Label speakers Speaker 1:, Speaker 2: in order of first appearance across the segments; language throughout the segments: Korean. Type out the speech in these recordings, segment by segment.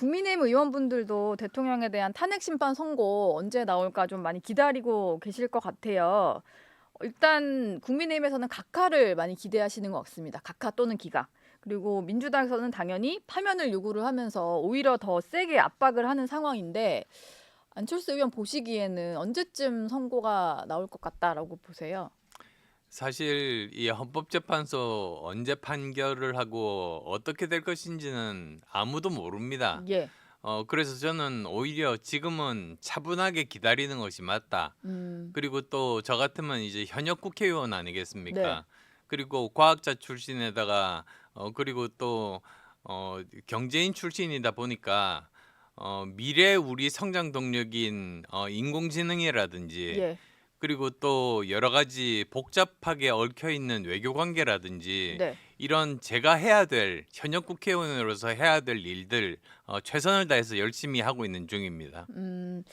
Speaker 1: 국민의힘 의원분들도 대통령에 대한 탄핵 심판 선고 언제 나올까 좀 많이 기다리고 계실 것 같아요. 일단 국민의힘에서는 각하를 많이 기대하시는 것 같습니다. 각하 또는 기각. 그리고 민주당에서는 당연히 파면을 요구를 하면서 오히려 더 세게 압박을 하는 상황인데 안철수 의원 보시기에는 언제쯤 선고가 나올 것 같다라고 보세요?
Speaker 2: 사실 이 헌법재판소 언제 판결을 하고 어떻게 될 것인지는 아무도 모릅니다.
Speaker 1: 예.
Speaker 2: 그래서 저는 오히려 지금은 차분하게 기다리는 것이 맞다.
Speaker 1: 음.
Speaker 2: 그리고 또 저 같으면 이제 현역 국회의원
Speaker 1: 네.
Speaker 2: 아니겠습니까? 그리고 과학자 출신에다가 그리고 또 경제인 출신이다 보니까 미래 우리 성장 동력인 인공지능이라든지
Speaker 1: 예.
Speaker 2: 그리고 또 여러 가지 복잡하게 얽혀 있는 외교 관계라든지
Speaker 1: 네.
Speaker 2: 이런 제가 해야 될 현역 국회의원으로서 해야 될 일들 최선을 다해서 열심히 하고 있는 중입니다.
Speaker 1: 음.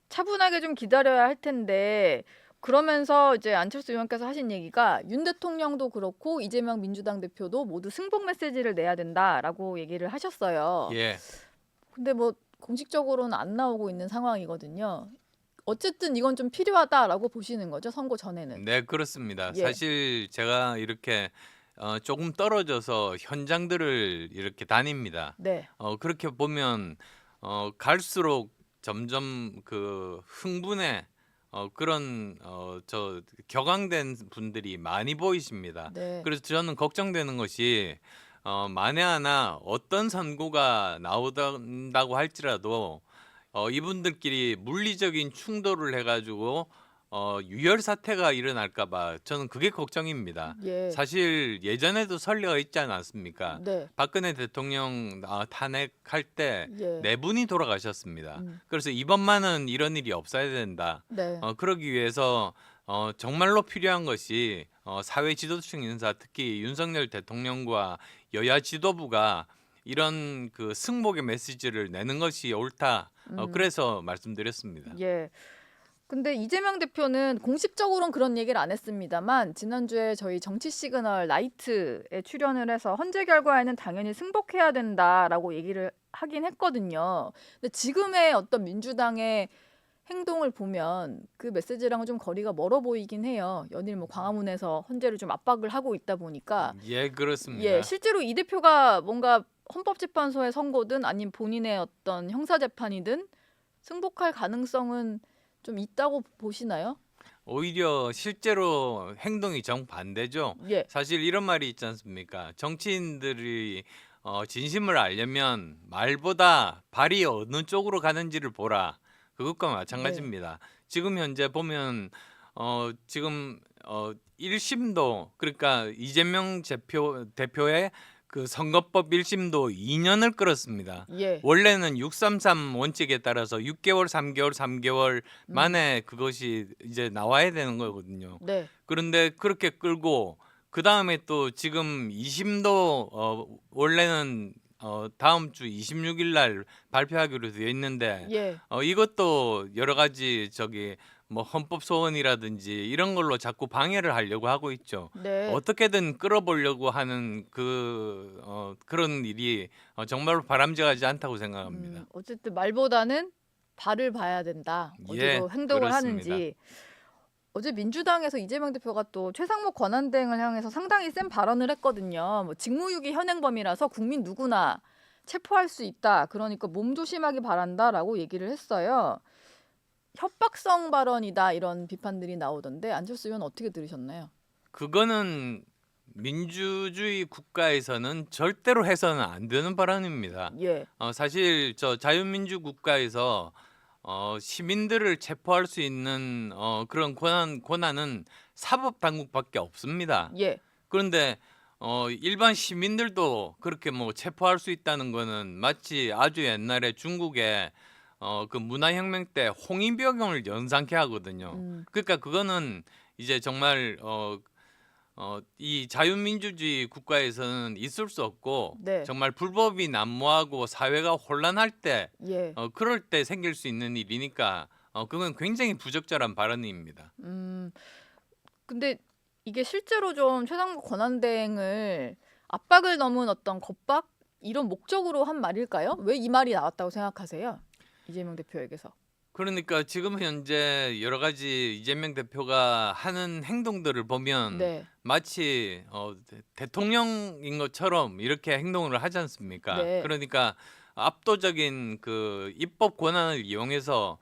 Speaker 1: 차분하게 좀 기다려야 할 텐데 그러면서 이제 안철수 의원께서 하신 얘기가 윤 대통령도 그렇고 이재명 민주당 대표도 모두 승복 메시지를 내야 된다라고 얘기를 하셨어요.
Speaker 2: 예.
Speaker 1: 근데 뭐 공식적으로는 안 나오고 있는 상황이거든요. 어쨌든 이건 좀 필요하다라고 보시는 거죠, 선고 전에는.
Speaker 2: 네, 그렇습니다.
Speaker 1: 예.
Speaker 2: 사실 제가 이렇게 조금 떨어져서 현장들을 이렇게 다닙니다.
Speaker 1: 네.
Speaker 2: 그렇게 보면 갈수록 점점 그 흥분에 그런 격앙된 분들이 많이 보이십니다.
Speaker 1: 네.
Speaker 2: 그래서 저는 걱정되는 것이 만에 하나 어떤 선고가 나온다고 할지라도 이분들끼리 물리적인 충돌을 해가지고 유혈 사태가 일어날까 봐 저는 그게 걱정입니다.
Speaker 1: 예.
Speaker 2: 사실 예전에도 선례가 있지 않았습니까?
Speaker 1: 네.
Speaker 2: 박근혜 대통령 탄핵할 때
Speaker 1: 예.
Speaker 2: 네 분이 돌아가셨습니다.
Speaker 1: 음.
Speaker 2: 그래서 이번만은 이런 일이 없어야 된다.
Speaker 1: 네.
Speaker 2: 그러기 위해서 정말로 필요한 것이 사회 지도층 인사, 특히 윤석열 대통령과 여야 지도부가 이런 그 승복의 메시지를 내는 것이 옳다.
Speaker 1: 음.
Speaker 2: 그래서 말씀드렸습니다.
Speaker 1: 예. 근데 이재명 대표는 공식적으로는 그런 얘기를 안 했습니다만 지난주에 저희 정치 시그널 나이트에 출연을 해서 헌재 결과에는 당연히 승복해야 된다라고 얘기를 하긴 했거든요. 근데 지금의 어떤 민주당의 행동을 보면 그 메시지랑은 좀 거리가 멀어 보이긴 해요. 연일 뭐 광화문에서 헌재를 좀 압박을 하고 있다 보니까
Speaker 2: 예,
Speaker 1: 예,
Speaker 2: 그렇습니다.
Speaker 1: 실제로 이 대표가 뭔가 헌법재판소의 선고든 아니면 본인의 어떤 형사재판이든 승복할 가능성은 좀 있다고 보시나요?
Speaker 2: 오히려 실제로 행동이 정반대죠.
Speaker 1: 예.
Speaker 2: 사실 이런 말이 있지 않습니까? 정치인들이 진심을 알려면 말보다 발이 어느 쪽으로 가는지를 보라. 그것과
Speaker 1: 네.
Speaker 2: 마찬가지입니다. 지금 현재 보면 지금 1심도 그러니까 이재명 대표의 그 선거법 1심도 2년을 끌었습니다.
Speaker 1: 예.
Speaker 2: 원래는 633 원칙에 따라서 6개월, 3개월, 3개월
Speaker 1: 음.
Speaker 2: 만에 그것이 이제 나와야 되는 거거든요.
Speaker 1: 네.
Speaker 2: 그런데 그렇게 끌고 그다음에 또 지금 2심도 원래는 다음 주 26일 날 발표하기로 되어 있는데
Speaker 1: 예.
Speaker 2: 이것도 여러 가지 뭐 헌법 소원이라든지 이런 걸로 자꾸 방해를 하려고 하고 있죠.
Speaker 1: 네.
Speaker 2: 어떻게든 끌어보려고 하는 그런 일이 정말로 바람직하지 않다고 생각합니다.
Speaker 1: 어쨌든 말보다는 발을 봐야 된다.
Speaker 2: 예,
Speaker 1: 어디로 행동을
Speaker 2: 그렇습니다.
Speaker 1: 하는지. 어제 민주당에서 이재명 대표가 또 최상목 권한대행을 향해서 상당히 센 발언을 했거든요. 뭐 직무유기 현행범이라서 국민 누구나 체포할 수 있다. 그러니까 몸조심하기 바란다라고 얘기를 했어요. 협박성 발언이다 이런 비판들이 나오던데 안철수 의원 어떻게 들으셨나요?
Speaker 2: 그거는 민주주의 국가에서는 절대로 해서는 안 되는 발언입니다.
Speaker 1: 예.
Speaker 2: 사실 저 자유민주 국가에서 시민들을 체포할 수 있는 그런 권한은 사법 당국밖에 없습니다.
Speaker 1: 예.
Speaker 2: 그런데 일반 시민들도 그렇게 뭐 체포할 수 있다는 거는 마치 아주 옛날에 중국의 그 문화혁명 때 홍위병을 연상케 하거든요.
Speaker 1: 음.
Speaker 2: 그러니까 그거는 이제 정말 이 자유민주주의 국가에서는 있을 수 없고
Speaker 1: 네.
Speaker 2: 정말 불법이 난무하고 사회가 혼란할 때
Speaker 1: 예.
Speaker 2: 그럴 때 생길 수 있는 일이니까 그건 굉장히 부적절한 발언입니다.
Speaker 1: 음. 근데 이게 실제로 좀 최상목 권한대행을 압박을 넘은 어떤 겁박 이런 목적으로 한 말일까요? 왜 이 말이 나왔다고 생각하세요? 이재명 대표에게서.
Speaker 2: 그러니까 지금 현재 여러 가지 이재명 대표가 하는 행동들을 보면
Speaker 1: 네.
Speaker 2: 마치 대통령인 것처럼 이렇게 행동을 하지 않습니까?
Speaker 1: 네.
Speaker 2: 그러니까 압도적인 그 입법 권한을 이용해서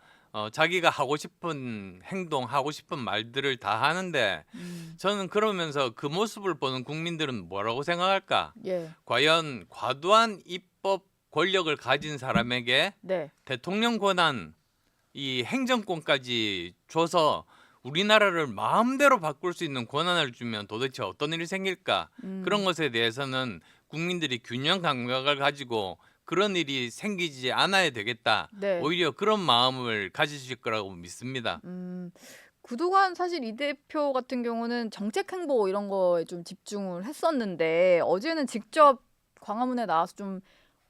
Speaker 2: 자기가 하고 싶은 행동, 하고 싶은 말들을 다 하는데 저는 그러면서 그 모습을 보는 국민들은 뭐라고 생각할까?
Speaker 1: 예.
Speaker 2: 과연 과도한 입법 권력을 가진 사람에게
Speaker 1: 네.
Speaker 2: 대통령 권한, 이 행정권까지 줘서 우리나라를 마음대로 바꿀 수 있는 권한을 주면 도대체 어떤 일이 생길까? 그런 것에 대해서는 국민들이 균형 감각을 가지고 그런 일이 생기지 않아야 되겠다.
Speaker 1: 네.
Speaker 2: 오히려 그런 마음을 가지실 거라고 믿습니다.
Speaker 1: 그동안 사실 이 대표 같은 경우는 정책 행보 이런 거에 좀 집중을 했었는데 어제는 직접 광화문에 나와서 좀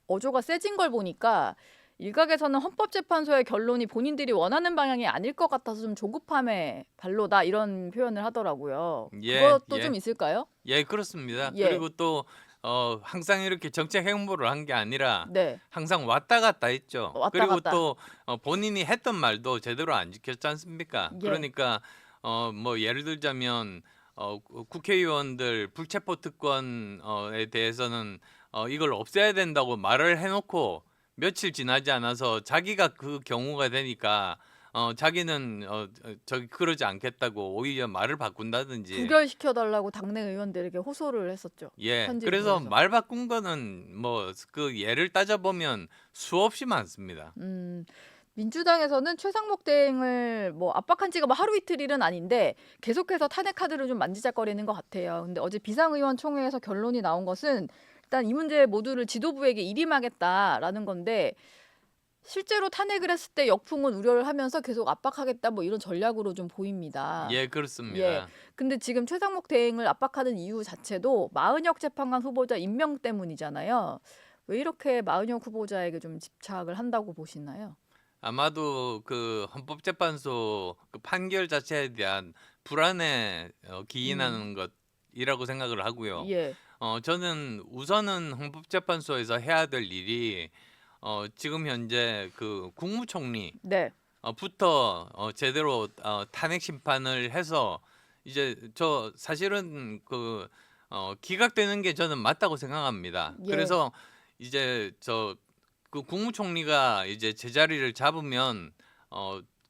Speaker 1: 어조가 세진 걸 보니까 일각에서는 헌법재판소의 결론이 본인들이 원하는 방향이 아닐 것 같아서 좀 조급함의 발로다 이런 표현을 하더라고요.
Speaker 2: 예,
Speaker 1: 그것도
Speaker 2: 예.
Speaker 1: 좀 있을까요?
Speaker 2: 예, 그렇습니다.
Speaker 1: 예.
Speaker 2: 그리고 또 항상 이렇게 정책 행보를 한 게 아니라
Speaker 1: 네.
Speaker 2: 항상 왔다 갔다 했죠.
Speaker 1: 왔다
Speaker 2: 그리고
Speaker 1: 갔다.
Speaker 2: 또 본인이 했던 말도 제대로 안 지켰지 않습니까?
Speaker 1: 예.
Speaker 2: 그러니까 뭐 예를 들자면 국회의원들 불체포 특권에 대해서는 이걸 없애야 된다고 말을 해놓고 며칠 지나지 않아서 자기가 그 경우가 되니까 자기는 저기 그러지 않겠다고 오히려 말을 바꾼다든지.
Speaker 1: 부결시켜달라고 당내 의원들에게 호소를 했었죠.
Speaker 2: 예,
Speaker 1: 편지를
Speaker 2: 그래서
Speaker 1: 보내서.
Speaker 2: 말 바꾼 거는 뭐 그 예를 따져보면 수없이 많습니다.
Speaker 1: 민주당에서는 최상목 대행을 뭐 압박한 지가 뭐 하루 이틀 일은 아닌데 계속해서 탄핵 카드를 좀 만지작거리는 것 같아요. 근데 어제 비상의원총회에서 결론이 나온 것은 일단 이 문제 모두를 지도부에게 일임하겠다라는 건데 실제로 탄핵을 했을 때 역풍은 우려를 하면서 계속 압박하겠다 뭐 이런 전략으로 좀 보입니다.
Speaker 2: 예, 그렇습니다.
Speaker 1: 근데 지금 최상목 대행을 압박하는 이유 자체도 마은혁 재판관 후보자 임명 때문이잖아요. 왜 이렇게 마은혁 후보자에게 좀 집착을 한다고 보시나요?
Speaker 2: 아마도 그 헌법재판소 그 판결 자체에 대한 불안에 기인하는 것이라고 생각을 하고요.
Speaker 1: 예.
Speaker 2: 저는 우선은 헌법재판소에서 해야 될 일이 지금 현재 그 국무총리
Speaker 1: 네.
Speaker 2: 부터 제대로 탄핵 심판을 해서 이제 저 사실은 그 기각되는 게 저는 맞다고 생각합니다.
Speaker 1: 예.
Speaker 2: 그래서 이제 저 그 국무총리가 이제 제자리를 잡으면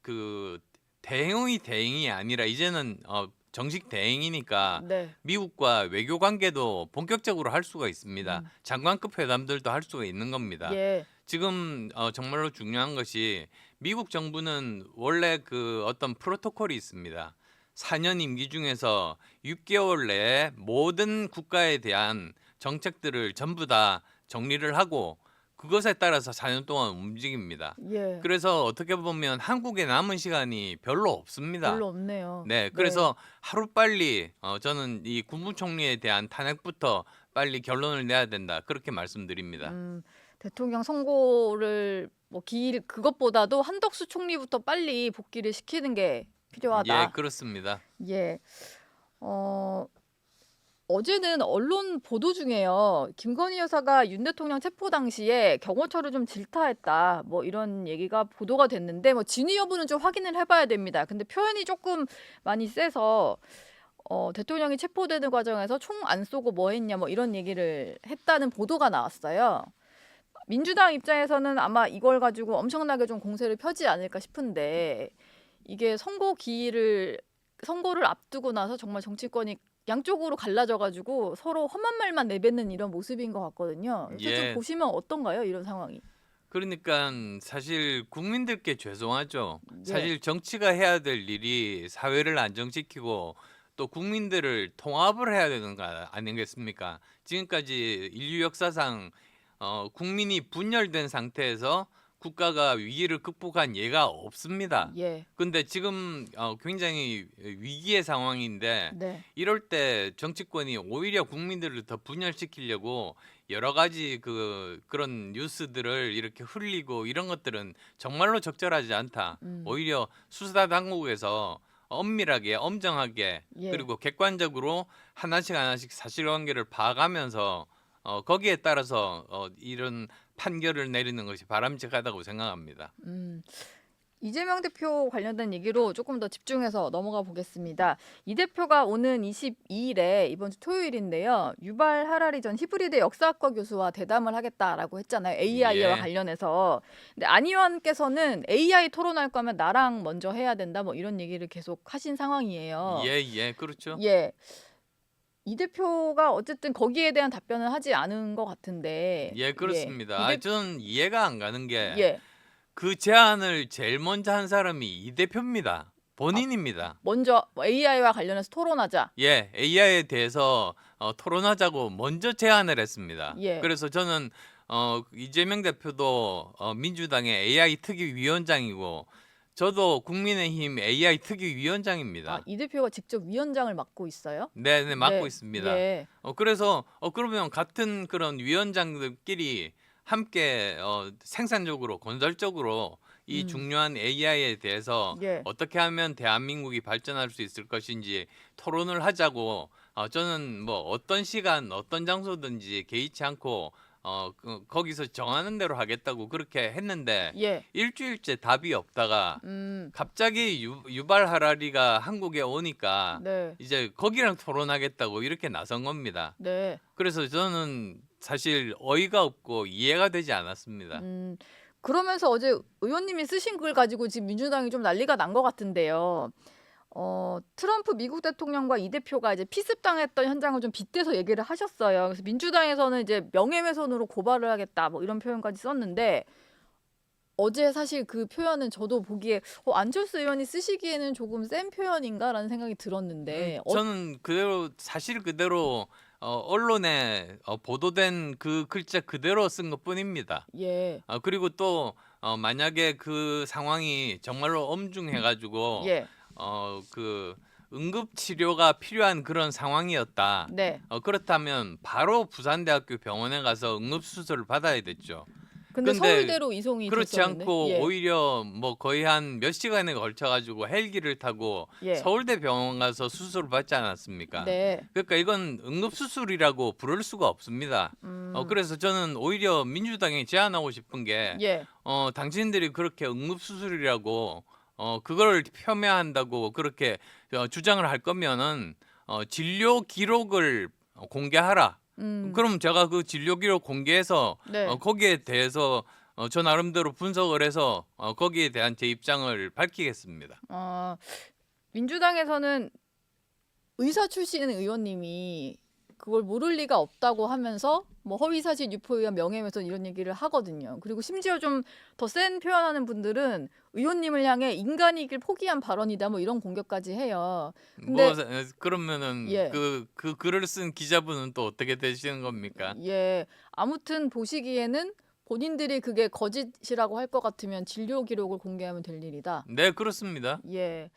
Speaker 2: 그 대행의 대행이 아니라 이제는 정식 대행이니까
Speaker 1: 네.
Speaker 2: 미국과 외교 관계도 본격적으로 할 수가 있습니다. 장관급 회담들도 할 수가 있는 겁니다.
Speaker 1: 예.
Speaker 2: 지금 정말로 중요한 것이 미국 정부는 원래 그 어떤 프로토콜이 있습니다. 4년 임기 중에서 6개월 내에 모든 국가에 대한 정책들을 전부 다 정리를 하고 그것에 따라서 4년 동안 움직입니다.
Speaker 1: 예.
Speaker 2: 그래서 어떻게 보면 한국에 남은 시간이 별로 없습니다.
Speaker 1: 별로 없네요.
Speaker 2: 네, 그래서 하루빨리 저는 이 국무총리에 대한 탄핵부터 빨리 결론을 내야 된다. 그렇게 말씀드립니다.
Speaker 1: 대통령 선고를 뭐 기일 그것보다도 한덕수 총리부터 빨리 복귀를 시키는 게 필요하다.
Speaker 2: 예, 그렇습니다.
Speaker 1: 예. 어제는 언론 보도 중에요. 김건희 여사가 윤 대통령 체포 당시에 경호처를 좀 질타했다. 뭐 이런 얘기가 보도가 됐는데 뭐 진위 여부는 좀 확인을 해봐야 됩니다. 근데 표현이 조금 많이 세서 대통령이 체포되는 과정에서 총 안 쏘고 뭐 했냐 뭐 이런 얘기를 했다는 보도가 나왔어요. 민주당 입장에서는 아마 이걸 가지고 엄청나게 좀 공세를 펴지 않을까 싶은데 이게 선거를 앞두고 나서 정말 정치권이 양쪽으로 갈라져가지고 서로 험한 말만 내뱉는 이런 모습인 것 같거든요. 그래서
Speaker 2: 예.
Speaker 1: 좀 보시면 어떤가요? 이런 상황이.
Speaker 2: 그러니까 사실 국민들께 죄송하죠.
Speaker 1: 예.
Speaker 2: 사실 정치가 해야 될 일이 사회를 안정시키고 또 국민들을 통합을 해야 되는 거 아니겠습니까? 지금까지 인류 역사상 국민이 분열된 상태에서 국가가 위기를 극복한 예가 없습니다.
Speaker 1: 예.
Speaker 2: 근데 지금 굉장히 위기의 상황인데
Speaker 1: 네.
Speaker 2: 이럴 때 정치권이 오히려 국민들을 더 분열시키려고 여러 가지 그런 뉴스들을 이렇게 흘리고 이런 것들은 정말로 적절하지 않다. 오히려 수사 당국에서 엄밀하게 엄정하게
Speaker 1: 예.
Speaker 2: 그리고 객관적으로 하나씩 하나씩 사실관계를 봐가면서 거기에 따라서 이런 판결을 내리는 것이 바람직하다고 생각합니다.
Speaker 1: 이재명 대표 관련된 얘기로 조금 더 집중해서 넘어가 보겠습니다. 이 대표가 오는 22일에 이번 주 토요일인데요. 유발 하라리 전 히브리대 역사학과 교수와 대담을 하겠다라고 했잖아요. AI와
Speaker 2: 예.
Speaker 1: 관련해서. 근데 안 의원께서는 AI 토론할 거면 나랑 먼저 해야 된다 뭐 이런 얘기를 계속 하신 상황이에요.
Speaker 2: 예, 그렇죠.
Speaker 1: 예. 이 대표가 어쨌든 거기에 대한 답변을 하지 않은 것 같은데.
Speaker 2: 예, 그렇습니다.
Speaker 1: 이 대-
Speaker 2: 저는 이해가 안 가는 게
Speaker 1: 예.
Speaker 2: 그 제안을 제일 먼저 한 사람이 이 대표입니다. 본인입니다.
Speaker 1: 먼저 AI와 관련해서 토론하자.
Speaker 2: 예, AI에 대해서 토론하자고 먼저 제안을 했습니다.
Speaker 1: 예.
Speaker 2: 그래서 저는 이재명 대표도 민주당의 AI 특위위원장이고 저도 국민의힘 AI 특위위원장입니다.
Speaker 1: 이 대표가 직접 위원장을 맡고 있어요?
Speaker 2: 네, 맡고
Speaker 1: 네.
Speaker 2: 있습니다.
Speaker 1: 예.
Speaker 2: 그래서 그러면 같은 그런 위원장들끼리 함께 생산적으로 건설적으로 이
Speaker 1: 음.
Speaker 2: 중요한 AI에 대해서
Speaker 1: 예.
Speaker 2: 어떻게 하면 대한민국이 발전할 수 있을 것인지 토론을 하자고 저는 뭐 어떤 시간 어떤 장소든지 개의치 않고 거기서 정하는 대로 하겠다고 그렇게 했는데
Speaker 1: 예.
Speaker 2: 일주일째 답이 없다가 갑자기 유발 하라리가 한국에 오니까
Speaker 1: 네.
Speaker 2: 이제 거기랑 토론하겠다고 이렇게 나선 겁니다.
Speaker 1: 네.
Speaker 2: 그래서 저는 사실 어이가 없고 이해가 되지 않았습니다.
Speaker 1: 그러면서 어제 의원님이 쓰신 글 가지고 지금 민주당이 좀 난리가 난 것 같은데요. 트럼프 미국 대통령과 이 대표가 이제 피습당했던 현장을 좀 빗대서 얘기를 하셨어요. 그래서 민주당에서는 이제 명예훼손으로 고발을 하겠다 뭐 이런 표현까지 썼는데 어제 사실 그 표현은 저도 보기에 안철수 의원이 쓰시기에는 조금 센 표현인가라는 생각이 들었는데
Speaker 2: 저는 그대로 사실 그대로 언론에 보도된 그 글자 그대로 쓴 것뿐입니다.
Speaker 1: 예.
Speaker 2: 그리고 또 만약에 그 상황이 정말로 엄중해가지고
Speaker 1: 예.
Speaker 2: 그 응급 치료가 필요한 그런 상황이었다.
Speaker 1: 네.
Speaker 2: 그렇다면 바로 부산대학교 병원에 가서 응급 수술을 받아야 됐죠.
Speaker 1: 근데
Speaker 2: 근데
Speaker 1: 서울대로 이송이
Speaker 2: 그렇지
Speaker 1: 됐었는데.
Speaker 2: 않고
Speaker 1: 예.
Speaker 2: 오히려 뭐 거의 한 몇 시간에 걸쳐 가지고 헬기를 타고
Speaker 1: 예.
Speaker 2: 서울대 병원 가서 수술을 받지 않았습니까?
Speaker 1: 네.
Speaker 2: 그러니까 이건 응급 수술이라고 부를 수가 없습니다. 그래서 저는 오히려 민주당에 제안하고 싶은 게
Speaker 1: 예.
Speaker 2: 당신들이 그렇게 응급 수술이라고 그걸 폄훼한다고 그렇게 주장을 할 거면은 진료 기록을 공개하라. 그럼 제가 그 진료 기록 공개해서
Speaker 1: 네.
Speaker 2: 거기에 대해서 저 나름대로 분석을 해서 거기에 대한 제 입장을 밝히겠습니다.
Speaker 1: 민주당에서는 의사 출신 의원님이 그걸 모를 리가 없다고 하면서 뭐 허위사실 유포 의원 명예훼손 이런 얘기를 하거든요. 그리고 심지어 좀 더 센 표현하는 분들은 의원님을 향해 인간이길 포기한 발언이다 뭐 이런 공격까지 해요. 근데
Speaker 2: 그러면은
Speaker 1: 예.
Speaker 2: 그 글을 쓴 기자분은 또 어떻게 되시는 겁니까?
Speaker 1: 예. 아무튼 보시기에는 본인들이 그게 거짓이라고 할 것 같으면 진료 기록을 공개하면 될 일이다.
Speaker 2: 네, 그렇습니다.
Speaker 1: 예.